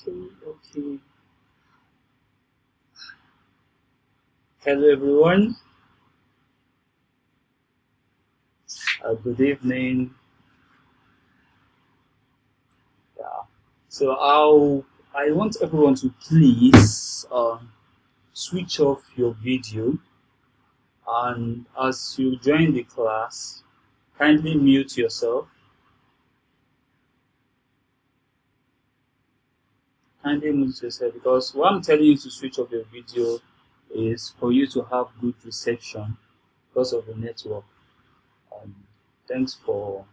Okay. Hello, everyone. Good evening. Yeah. So, I want everyone to please switch off your video, and as you join the class, kindly mute yourself. Kindly mute yourself because what I'm telling you to switch off your video is for you to have good reception because of the network. Um, Thanks for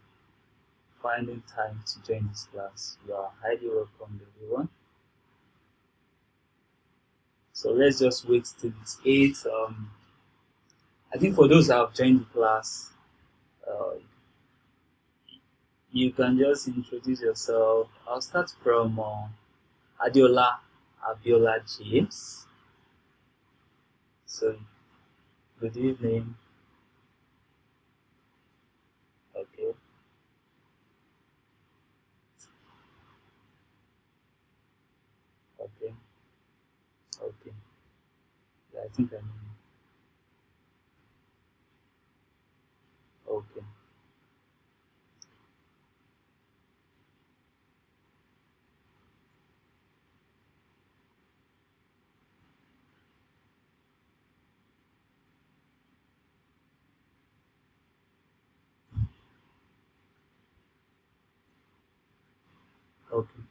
finding time to join this class. You are highly welcome, everyone. So let's just wait till it's 8. I think for those that have joined the class, uh, you can just introduce yourself. I'll start from Adiola Abiola James. So, good evening. Okay, okay, okay. Yeah, I think I know. Okay, okay,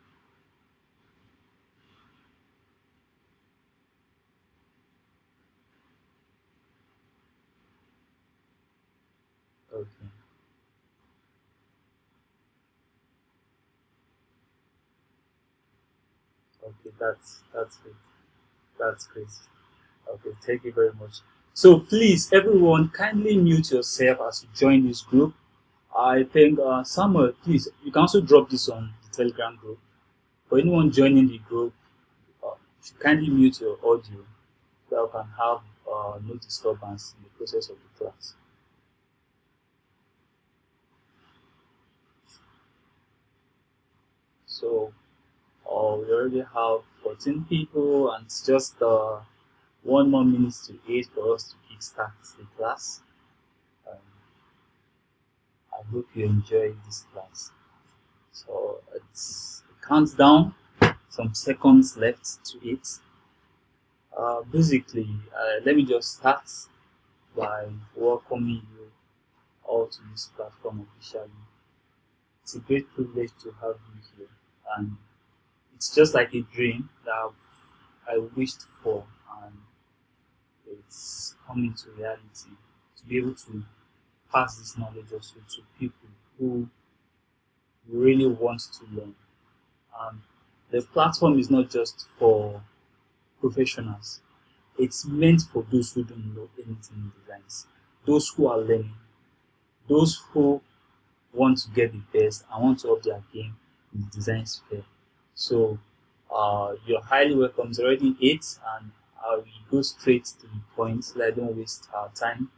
okay, okay. That's it. That's great. Okay, thank you very much. So please, everyone, kindly mute yourself as you join this group. I think Samuel, please, you can also drop this on the Telegram group. For anyone joining the group, you should kindly mute your audio so I can have no disturbance in the process of the class. So we already have 14 people, and it's just one more minute to 8 for us to kickstart the class. Um, I hope you enjoy this class. So it's a countdown, some seconds left to it. Let me just start by welcoming you all to this platform officially. It's a great privilege to have you here, and it's just like a dream that I wished for, and it's coming to reality to be able to pass this knowledge also to people who really want to learn. And the platform is not just for professionals, it's meant for those who don't know anything in designs, those who are learning, those who want to get the best and want to up their game in the design sphere. So you're highly welcome. It's already 8, and we go straight to the point so that I don't waste our time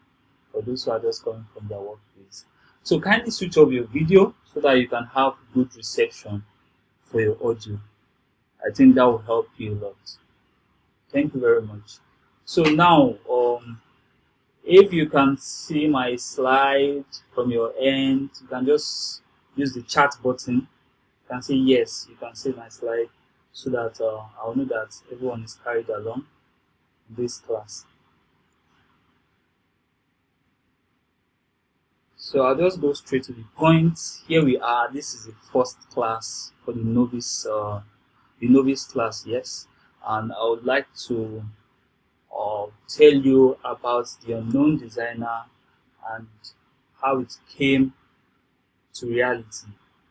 for those who are just coming from their workplace. So kindly switch off your video so that you can have good reception for your audio. I think that will help you a lot. Thank you very much. So now, if you can see my slide from your end, you can just use the chat button. You can say yes, you can see my slide so that I'll know that everyone is carried along in this class. So I'll just go straight to the point. Here we are. This is the first class for the novice class, yes. And I would like to tell you about the unknown designer and how it came to reality,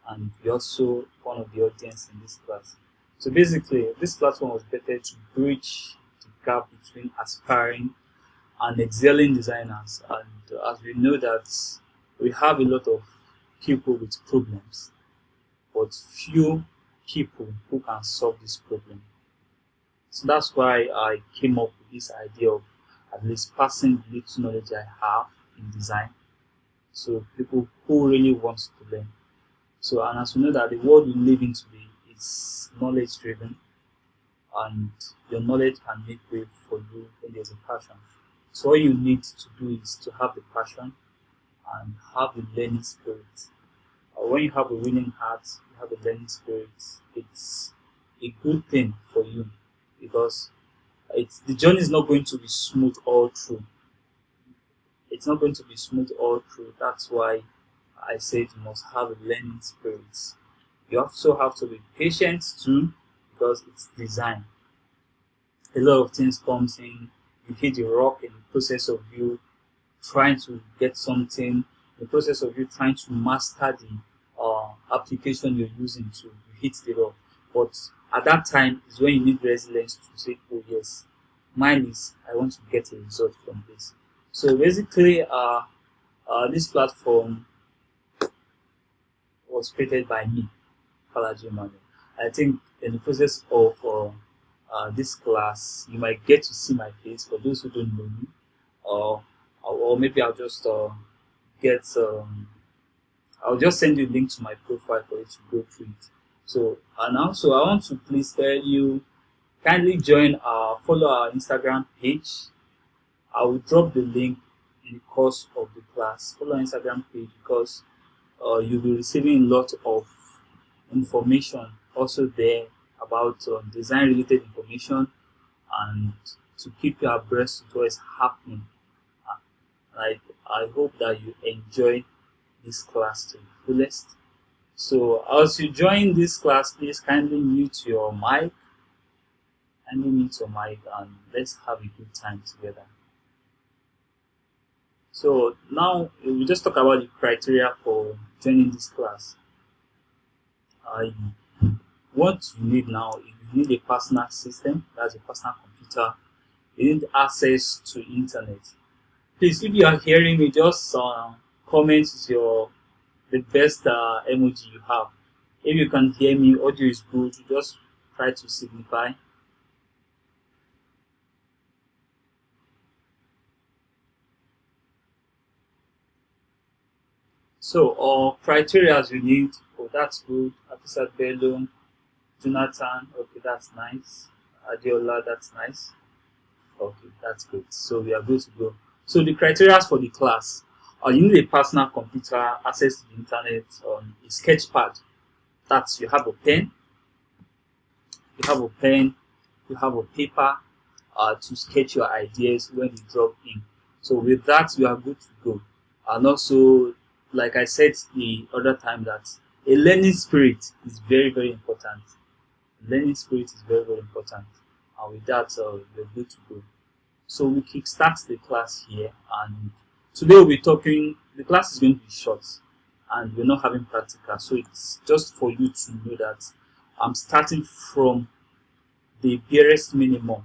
and be also one of the audience in this class. So basically, this platform was better to bridge the gap between aspiring and excelling designers. And as we know that we have a lot of people with problems, but few people who can solve this problem. So that's why I came up with this idea of at least passing the little knowledge I have in design to people who really want to learn. So, and as we know that the world we live in today is knowledge driven, and your knowledge can make way for you when there's a passion. So all you need to do is to have the passion and have the learning spirit. When you have a winning heart, you have a learning spirit. It's a good thing for you, because it's the journey is not going to be smooth all through. It's not going to be smooth all through. That's why I said you must have a learning spirit. You also have to be patient too, because it's design. A lot of things comes in. You hit the rock in the process of you trying to get something, the process of you trying to master the application you're using to you hit the rock. But at that time is when you need resilience to say, oh yes, mine is I want to get a result from this. So basically, this platform was created by me, Falaji Manu. I think in the process of this class, you might get to see my face for those who don't know me, or maybe I'll just get I'll just send you a link to my profile for you to go through it. So, and also I want to please tell you, kindly join follow our Instagram page. I will drop the link in the course of the class. Follow our Instagram page, because you'll be receiving a lot of information also there about design related information, and to keep you abreast of what is happening. Like, I hope that you enjoy this class to the fullest. So as you join this class, please kindly mute your mic. And let's have a good time together. So now we just talk about the criteria for joining this class. What you need now is you need a personal system, that's a personal computer. You need access to internet. Please, if you are hearing me, just comment the best emoji you have. If you can hear me, audio is good, you just try to signify. So, criteria you need, oh, that's good. Afisa Bello, Jonathan, okay, that's nice. Adiola, that's nice. Okay, that's good. So, we are good to go. So, the criteria for the class, you need a personal computer, access to the internet, a sketch pad. That's, you have a pen, you have a paper to sketch your ideas when you drop in. So, with that, you are good to go. And also, like I said the other time, that a learning spirit is very, very important. Learning spirit is very, very important. And with that, we're good to go. So we kickstart the class here, and today we'll be talking, the class is going to be short, and we're not having practical. So it's just for you to know that I'm starting from the barest minimum,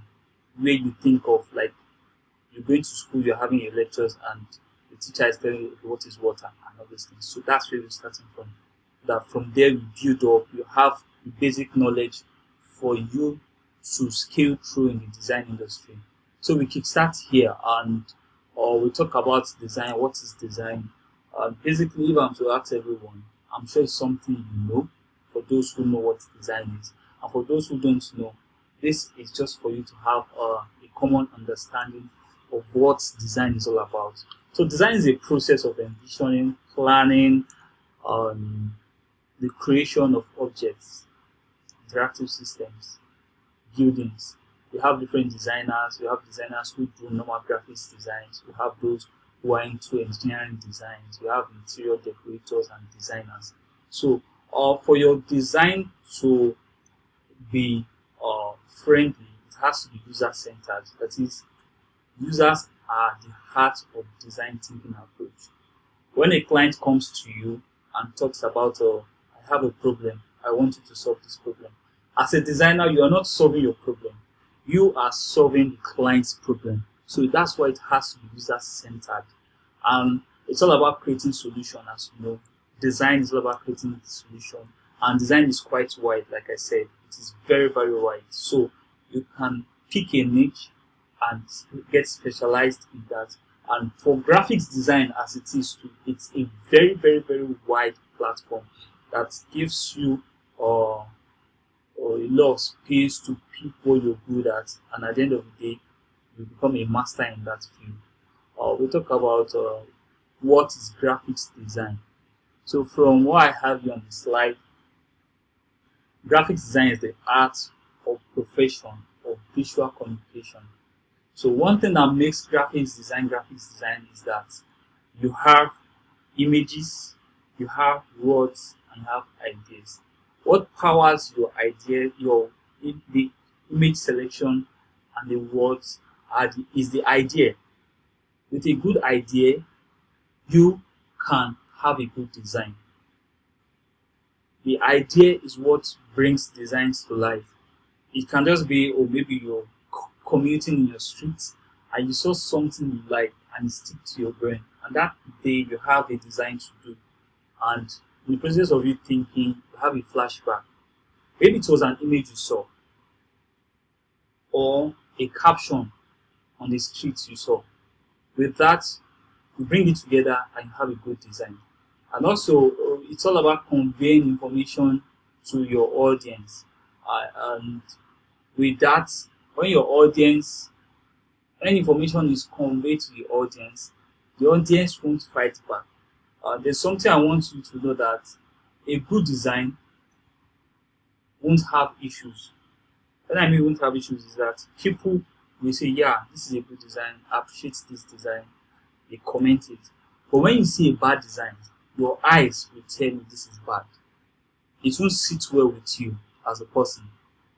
where you think of, like, you're going to school, you're having your lectures, and the teacher is telling you what is water and all these things. So that's where we're starting from. That from there we build up, you have the basic knowledge for you to scale through in the design industry. So we kickstart here, and we talk about design. What is design? Basically, if I'm to ask everyone, I'm sure it's something you know, for those who know what design is. And for those who don't know, this is just for you to have a common understanding of what design is all about. So design is a process of envisioning, planning, the creation of objects, interactive systems, buildings. We have different designers. We have designers who do normal graphics designs. We have those who are into engineering designs. We have interior decorators and designers. So for your design to be friendly, it has to be user-centered. That is, users are the heart of design thinking approach. When a client comes to you and talks about, I have a problem, I want you to solve this problem. As a designer, you are not solving your problem. You are solving the client's problem. So that's why it has to be user-centered. And it's all about creating solution, as you know. Design is all about creating the solution. And design is quite wide, like I said. It is very, very wide. So you can pick a niche and get specialized in that. And for graphics design, as it is too, it's a very, very, very wide platform that gives you or a lot of space to pick what you're good at, and at the end of the day, you become a master in that field. We talk about what is graphics design. So, from what I have here on the slide, graphics design is the art or profession of visual communication. So, one thing that makes graphics design is that you have images, you have words, and you have ideas. What powers your idea, the image selection and the words is the idea. With a good idea, you can have a good design. The idea is what brings designs to life. It can just be, or maybe you're commuting in your streets and you saw something you like and it stick to your brain, and that day you have a design to do, and in the process of you thinking, you have a flashback. Maybe it was an image you saw, or a caption on the streets you saw. With that, you bring it together and you have a good design. And also, it's all about conveying information to your audience. And with that, when information is conveyed to the audience won't fight back. There's something I want you to know, that a good design won't have issues. When I mean won't have issues is that people will say, yeah, this is a good design, I appreciate this design, they comment it. But when you see a bad design, your eyes will tell you this is bad. It won't sit well with you as a person.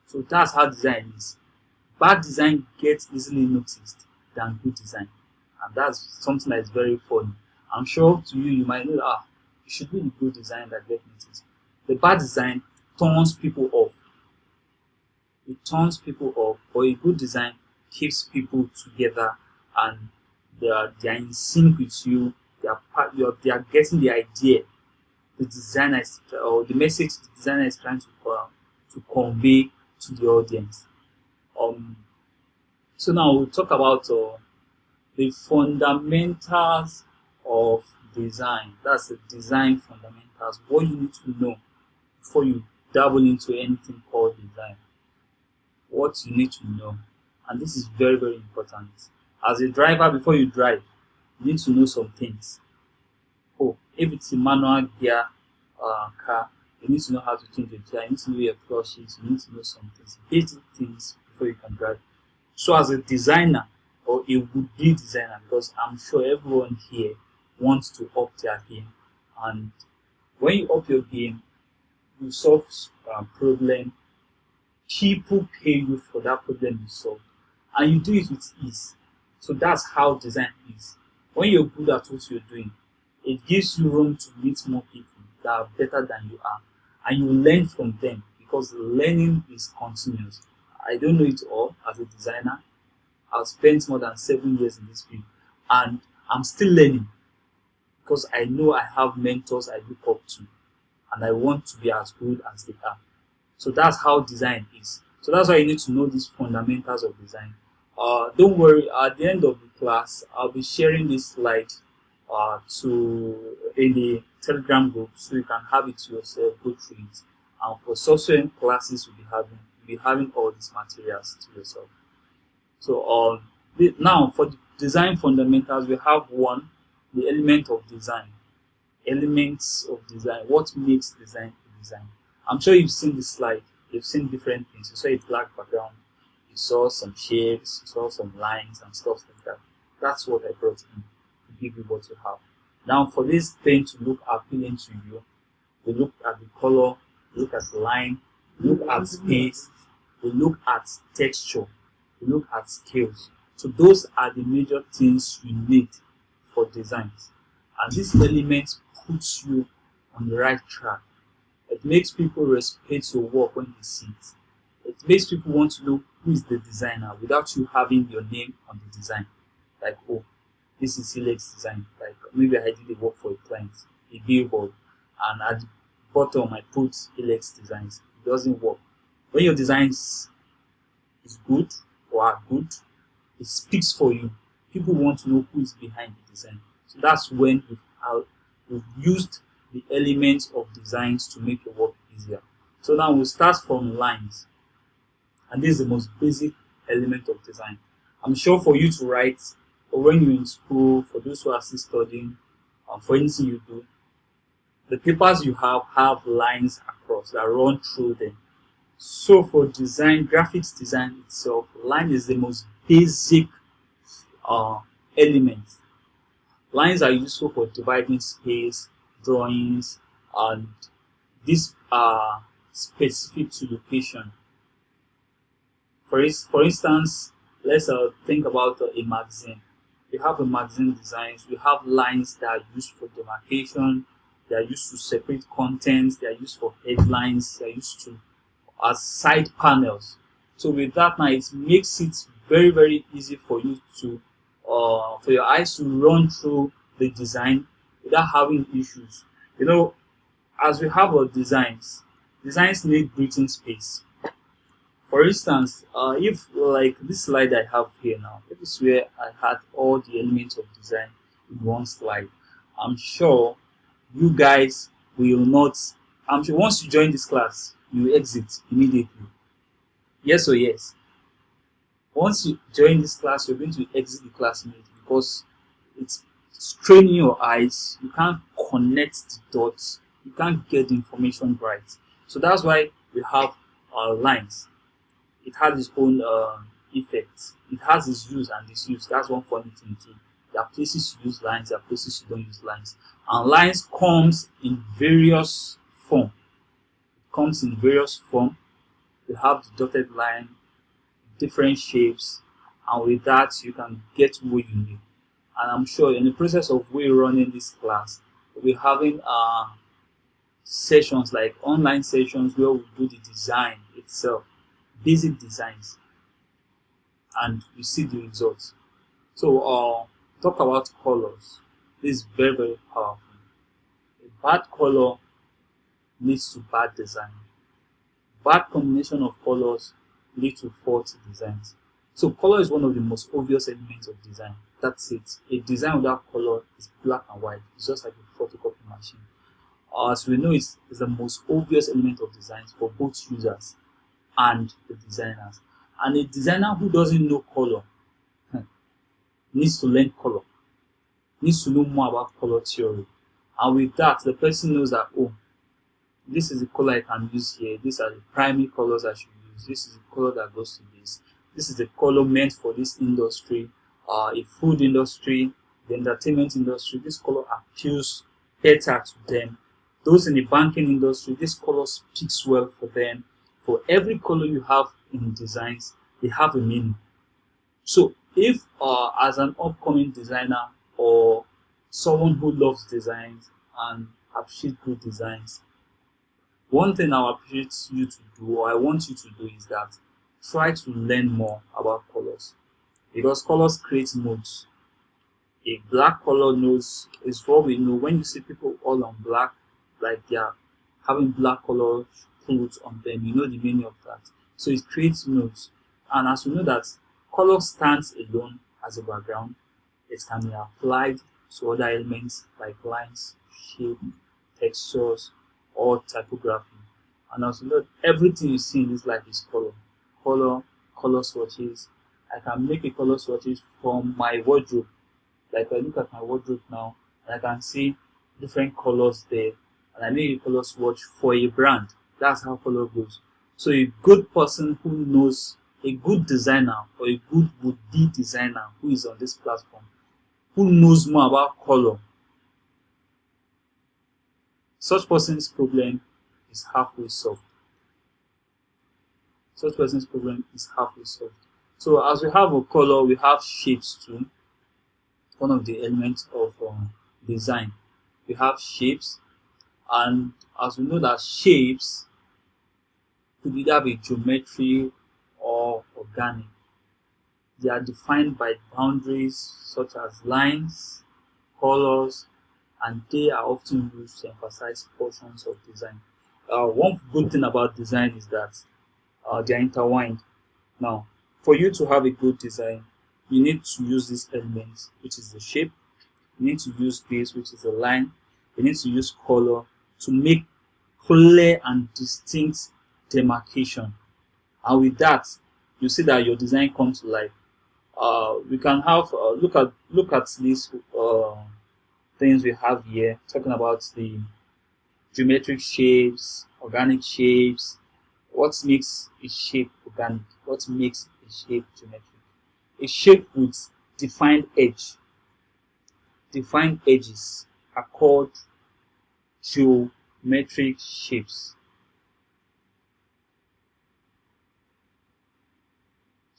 So that's how design is. Bad design gets easily noticed than good design. And that's something that is very funny. I'm sure to you might know, it should be the good design that gets noticed. The bad design turns people off. It turns people off, but a good design keeps people together, and they are in sync with you. They are getting the idea, the designer or the message the designer is trying to convey to the audience. So now we'll talk about the fundamentals of design. That's the design fundamentals. What you need to know before you dabble into anything called design. What you need to know, and this is very, very important. As a driver, before you drive, you need to know some things. If it's a manual gear car, you need to know how to change your gear, you need to know your clutches, you need to know some things, basic things before you can drive. So as a designer, or a would-be designer, because I'm sure everyone here wants to up their game, and when you up your game, you solve problem. People pay you for that problem you solve, and you do it with ease. So that's how design is. When you're good at what you're doing, it gives you room to meet more people that are better than you are, and you learn from them, because learning is continuous. I don't know it all as a designer. I've spent more than 7 years in this field, and I'm still learning, because I know I have mentors I look up to, and I want to be as good as they are. So that's how design is. So that's why you need to know these fundamentals of design. Don't worry, at the end of the class, I'll be sharing this slide in the Telegram group, so you can have it to yourself, go through it. And for subsequent classes you'll be having all these materials to yourself. So now for the design fundamentals, we have one, the element of design. Elements of design. What makes design a design? I'm sure you've seen this slide. You've seen different things. You saw a black background. You saw some shapes. You saw some lines and stuff like that. That's what I brought in to give you what you have. Now, for this thing to look appealing to you, we look at the color, we look at the line, we look at space, we look at texture, we look at scales. So those are the major things you need for designs. And these elements puts you on the right track. It makes people respect your work when they see it. It makes people want to know who is the designer without you having your name on the design. Like, this is Hilex's design. Like, maybe I did the work for a client, a billboard, and at the bottom I put Hilex designs. It doesn't work. When your designs is good or are good, it speaks for you. People want to know who is behind the design. So that's when we've used the elements of designs to make your work easier. So now we'll start from lines, and this is the most basic element of design. I'm sure for you to write, or when you're in school, for those who are still studying, for anything you do, the papers you have lines across that run through them. So for design, graphics design itself, line is the most basic uh, element. Lines are useful for dividing space, drawings, and these are specific to location. For instance, let's think about a magazine. We have a magazine designs. We have lines that are used for demarcation. They are used to separate contents. They are used for headlines. They are used to as side panels. So with that now, it makes it very easy for you to for your eyes to run through the design without having issues. You know, as we have our designs need breathing space. For instance, if like this slide I have here now, this is where I had all the elements of design in one slide. I'm sure you guys will not. I'm sure once you join this class, you exit immediately. Yes or yes? Once you join this class, you're going to exit the class immediately because it's straining your eyes. You can't connect the dots. You can't get the information right. So that's why we have lines. It has its own effects. It has its use and disuse. That's one funny thing too. There are places you use lines, there are places you don't use lines. And lines comes in various form. It comes in various form. You have the dotted line, different shapes, and with that you can get what you need. And I'm sure in the process of we running this class, we're having sessions like online sessions where we do the design itself, basic designs, and you see the results. So talk about colors. This is very powerful. A bad color leads to bad design. Bad combination of colors lead to faulty designs. So color is one of the most obvious elements of design. That's it. A design without color is black and white. It's just like a photocopy machine. As we know, it's the most obvious element of design for both users and the designers. And a designer who doesn't know color needs to learn color, needs to know more about color theory. And with that, the person knows that, oh, this is the color I can use here. These are the primary colors I should use. This is the color that goes to this. This is the color meant for this industry, a food industry, the entertainment industry. This color appeals better to them. Those in the banking industry, this color speaks well for them. For every color you have in designs, they have a meaning. So if as an upcoming designer or someone who loves designs and appreciates good designs, one thing I appreciate you to do, or I want you to do, is that try to learn more about colors, because colors create moods. A black color knows is what we know. When you see people all on black, like they are having black color clothes on them, you know the meaning of that. So it creates moods. And as we know that color stands alone as a background, it can be applied to other elements like lines, shape, textures, or typography. And as we know, everything you see in this life is color. Color swatches. I can make a color swatches from my wardrobe. Like I look at my wardrobe now, and I can see different colors there, and I make a color swatch for a brand. That's how color goes. So a good person who knows, a good designer or a good would-be designer who is on this platform, who knows more about color, such person's problem is halfway solved. Such person's problem is halfway solved. So as we have a color, we have shapes too. One of the elements of design. We have shapes, and as we know that shapes could either be geometry or organic. They are defined by boundaries such as lines, colors, and they are often used to emphasize portions of design. One good thing about design is that they are intertwined. Now, for you to have a good design, you need to use these elements, which is the shape. You need to use base, which is the line. You need to use color to make clear and distinct demarcation. And with that, you see that your design comes to life. We can have look at these things we have here, talking about the geometric shapes, organic shapes. What makes a shape organic? What makes a shape geometric? A shape with defined edge, defined edges are called geometric shapes.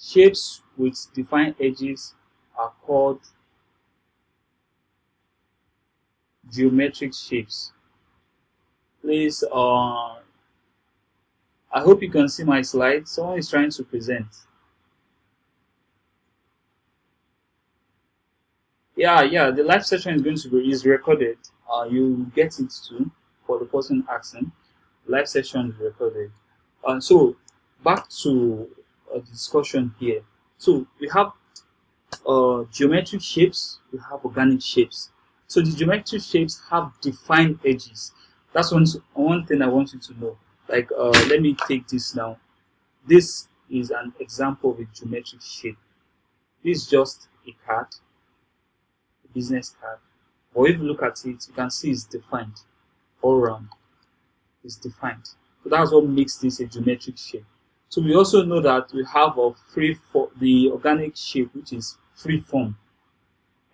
Shapes with defined edges are called geometric shapes. Please, I hope you can see my slide. Someone is trying to present. Yeah, the live session is going to be recorded. You get it too for the person asking. Live session is recorded. So back to a discussion here. So we have geometric shapes, we have organic shapes. So the geometric shapes have defined edges. That's one thing I want you to know. Like, let me take this now. This is an example of a geometric shape. This is just a card, a business card. But if you look at it, you can see it's defined all around. It's defined. So that's what makes this a geometric shape. So we also know that we have the organic shape, which is free form.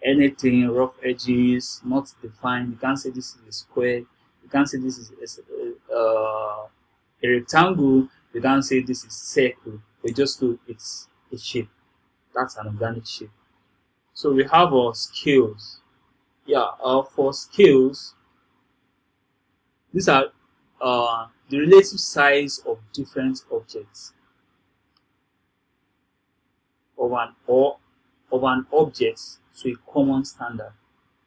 Anything rough edges, not defined. You can't say this is a square. You can't say this is a rectangle. You can't say this is circle. We just know it's a shape. That's an organic shape. So we have our scales. For scales, these are the relative size of different objects of an object to a common standard.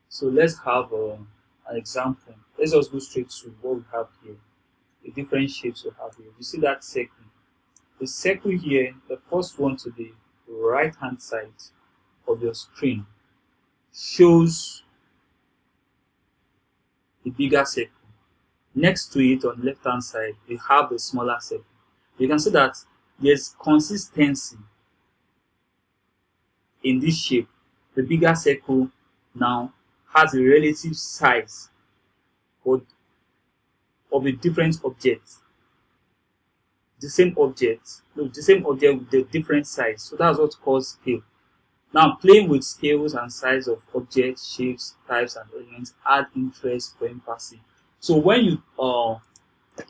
So let's have an example. Let's just go straight to what we have here. The different shapes we have here. You see that circle. The circle here, the first one to the right hand side of your screen, shows the bigger circle. Next to it on the left hand side, we have the smaller circle. You can see that there's consistency in this shape. The bigger circle now has a relative size of a different object. The same object with the different size. So that's what calls scale. Now, playing with scales and size of objects, shapes, types, and elements add interest for emphasis. So when you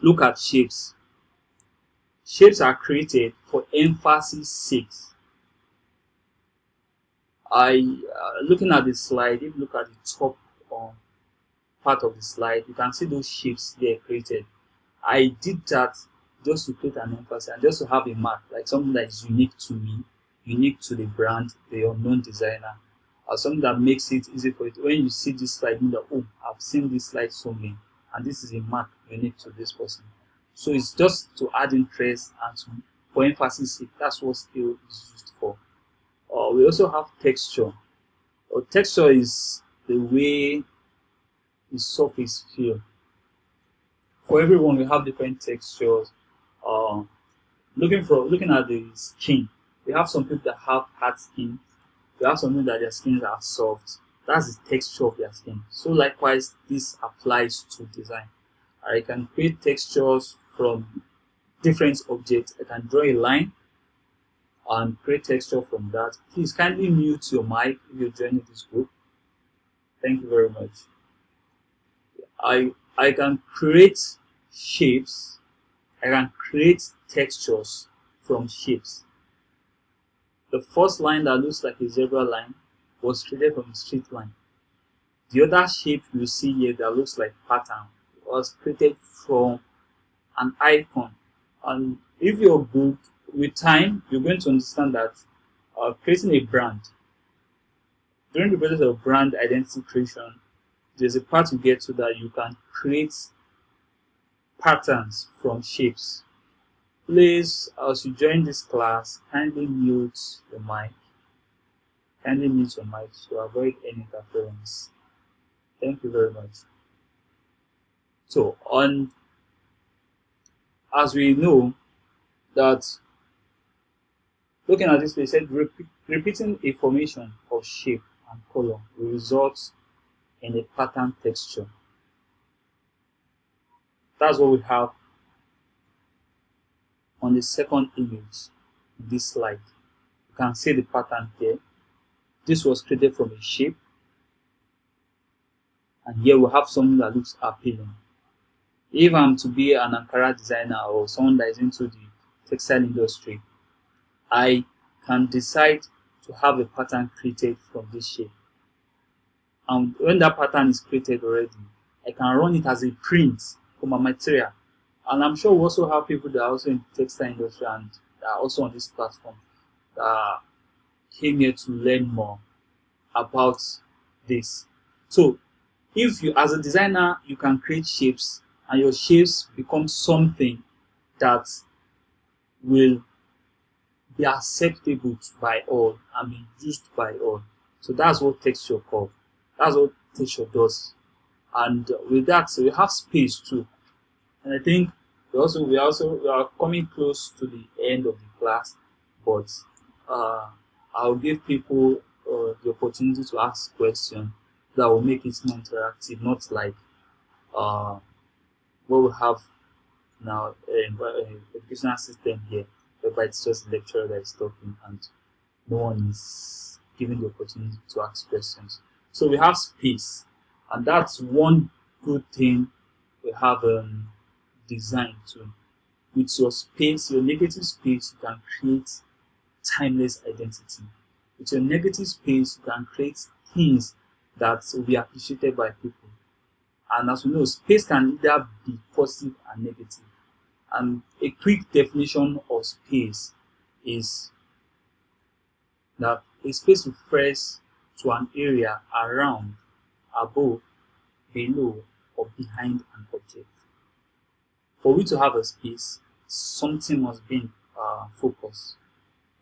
look at shapes are created for emphasis sake. Looking at the slide, if you look at the top part of the slide, you can see those shapes they are created. I did that just to create an emphasis and just to have a mark, like something that is unique to me, unique to the brand, the unknown designer, or something that makes it easy for it. When you see this slide, you know, oh, I've seen this slide so many, and this is a mark unique to this person. So it's just to add interest and for emphasis sake. That's what scale is used for. We also have texture. Texture is the way the surface feel. For everyone, we have different textures. Looking at the skin, we have some people that have hard skin. We have some people that their skins are soft. That's the texture of their skin. So likewise, this applies to design. I can create textures from different objects. I can draw a line and create texture from that. Please kindly mute your mic if you're joining this group. Thank you very much. I can create shapes. I can create textures from shapes. The first line that looks like a zebra line was created from a straight line. The other shape you see here that looks like pattern was created from an icon. And if you're good with time, you're going to understand that creating a brand, during the process of brand identity creation, there's a part you get to that you can create patterns from shapes. Please, as you join this class, kindly mute your mic. Kindly mute your mic to avoid any interference. Thank you very much. So on as we know that looking at this, we said repeating a formation of shape and color will result in a pattern texture. That's what we have on the second image in this slide. You can see the pattern here. This was created from a shape, and here we have something that looks appealing. If I'm to be an Ankara designer or someone that is into the textile industry, I can decide to have a pattern created from this shape. And when that pattern is created already, I can run it as a print for my material. And I'm sure we also have people that are also in the textile industry and that are also on this platform that came here to learn more about this. So if you, as a designer, you can create shapes and your shapes become something that will be acceptable by all and be used by all. So that's what texture called. That's what texture does. And with that, so we have space too. And I think we are coming close to the end of the class, but I'll give people the opportunity to ask questions that will make it more interactive, not like what we have now in educational system here, whereby it's just the lecturer that is talking and no one is given the opportunity to ask questions. So we have space, and that's one good thing we have design too. With your space, your negative space, you can create timeless identity. With your negative space, you can create things that will be appreciated by people. And as we know, space can either be positive and negative. And a quick definition of space is that a space refers to an area around, above, below, or behind an object. For we to have a space, something must be in focus.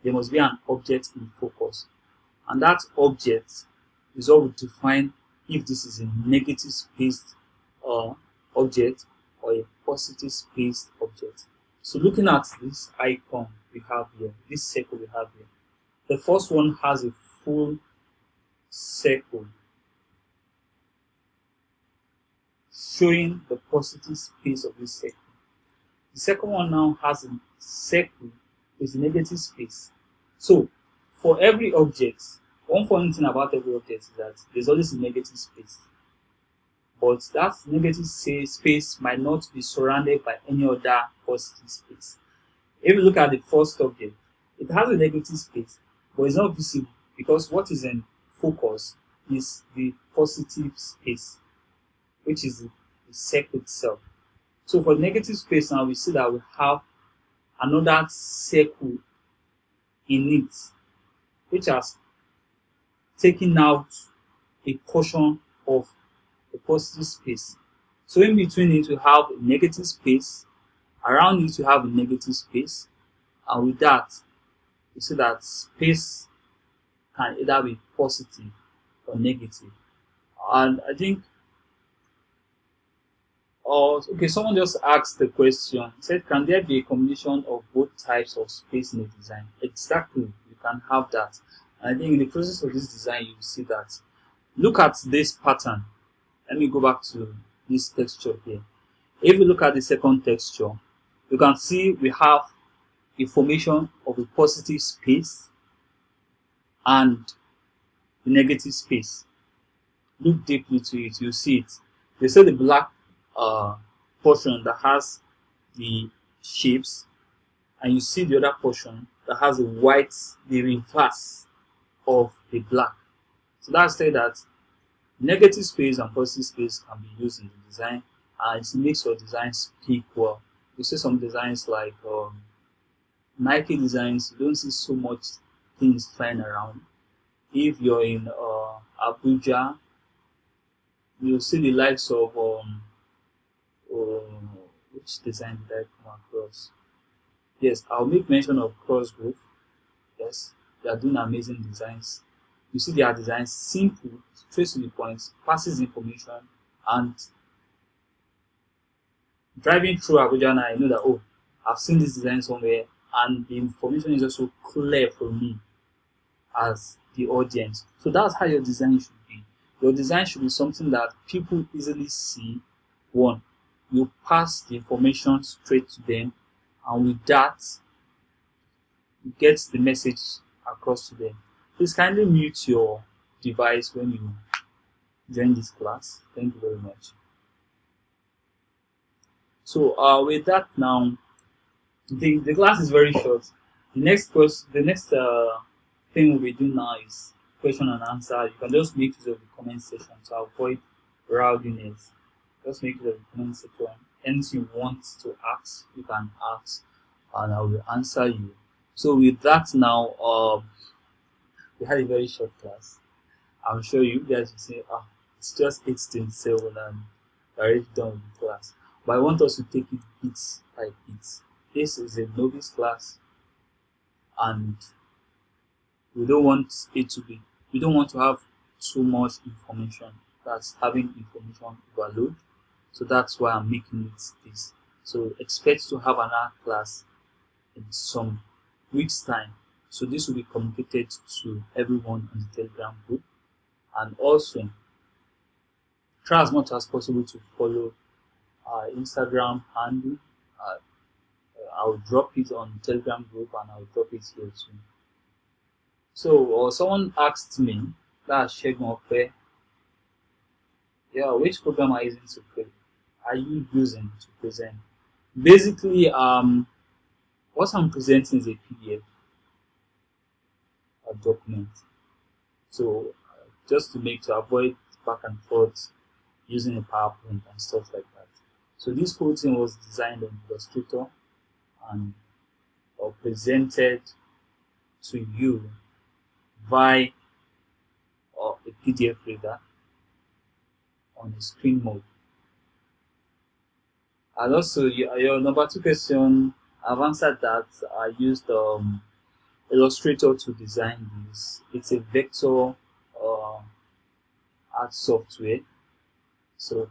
There must be an object in focus. And that object is what we define if this is a negative spaced object or a positive spaced object. So looking at this icon we have here, this circle we have here, the first one has a full circle showing the positive space of this circle. The second one now has a circle with negative space. So for every object, one funny thing about every object is that there's always a negative space. But that negative space might not be surrounded by any other positive space. If you look at the first object, it has a negative space, but it's not visible because what is in focus is the positive space, which is the circle itself. So for negative space now, we see that we have another circle in it, which has taken out a portion of the positive space. So in between it, we have a negative space. Around it, you have a negative space. And with that, you see that space can either be positive or negative. And I think okay, someone just asked the question. He said, can there be a combination of both types of space in a design? Exactly, you can have that. And I think in the process of this design, you will see that. Look at this pattern. Let me go back to this texture here. If you look at the second texture, you can see we have a formation of a positive space and the negative space. Look deeply to it, you see it. They say the black portion that has the shapes, and you see the other portion that has the white, the reverse of the black. So that's say that negative space and positive space can be used in the design, and it makes your design speak well. You see some designs like Nike designs, you don't see so much things flying around. If you're in Abuja, you'll see the likes of which design did I come across? Yes, I'll make mention of Cross Group. Yes, they are doing amazing designs. You see their designs simple, straight to the point, passes information, and driving through Abuja now, I know that I've seen this design somewhere, and the information is also clear for me as the audience. So that's how your design should be. Your design should be something that people easily see. One, you pass the information straight to them, and with that, you get the message across to them. Please kindly mute your device when you join this class. Thank you very much. So with that now, the class is very short. The next thing we'll be doing now is question and answer. You can just make use of the comment section to avoid rowdiness. Just make use of the comment section. Anything you want to ask, you can ask, and I will answer you. So with that now, we had a very short class. I'm sure you guys will say, it's just 8:27 and we're already done with the class. But I want us to take it bit by bit. This is a novice class, and we don't want to have too much information. That's having information overload. So that's why I'm making it this. So expect to have another class in some weeks' time. So this will be communicated to everyone on the Telegram group, and also try as much as possible to follow our Instagram handle. I'll drop it on the Telegram group, and I'll drop it here too. So someone asked me, that's Shegun Ope, yeah, which program are you using to present? Basically, what I'm presenting is a PDF, a document. So just to avoid back and forth using a PowerPoint and stuff like that. So this whole thing was designed on Illustrator and presented to you via a PDF reader on a screen mode. And also your number 2 question, I've answered that. I used Illustrator to design this. It's a vector art software. So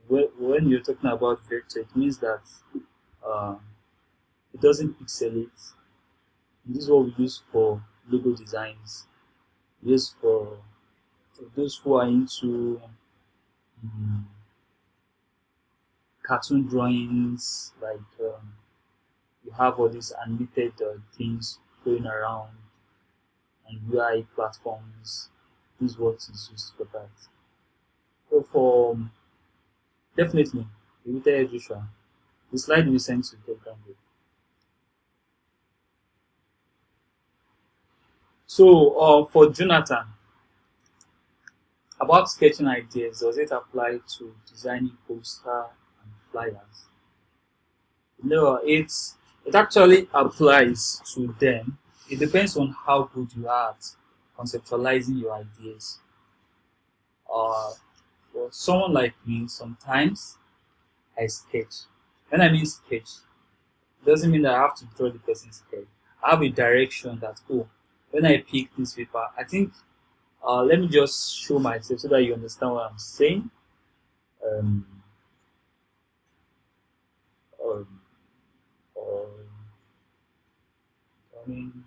when you're talking about vector, it means that it doesn't pixelate. This is what we use for logo designs. Used for those who are into cartoon drawings, like you have all these animated things going around on UI platforms. This is what is used for that. So for definitely, Joshua, the slide we sent to the Telegram group. So for Jonathan, about sketching ideas, does it apply to designing poster and flyers? No, it actually applies to them. It depends on how good you are at conceptualizing your ideas. For someone like me, sometimes I sketch. When I mean sketch, it doesn't mean that I have to draw the person's head. I have a direction that, when I pick this paper, I think, let me just show myself so that you understand what I'm saying. Um, um, um, I mean,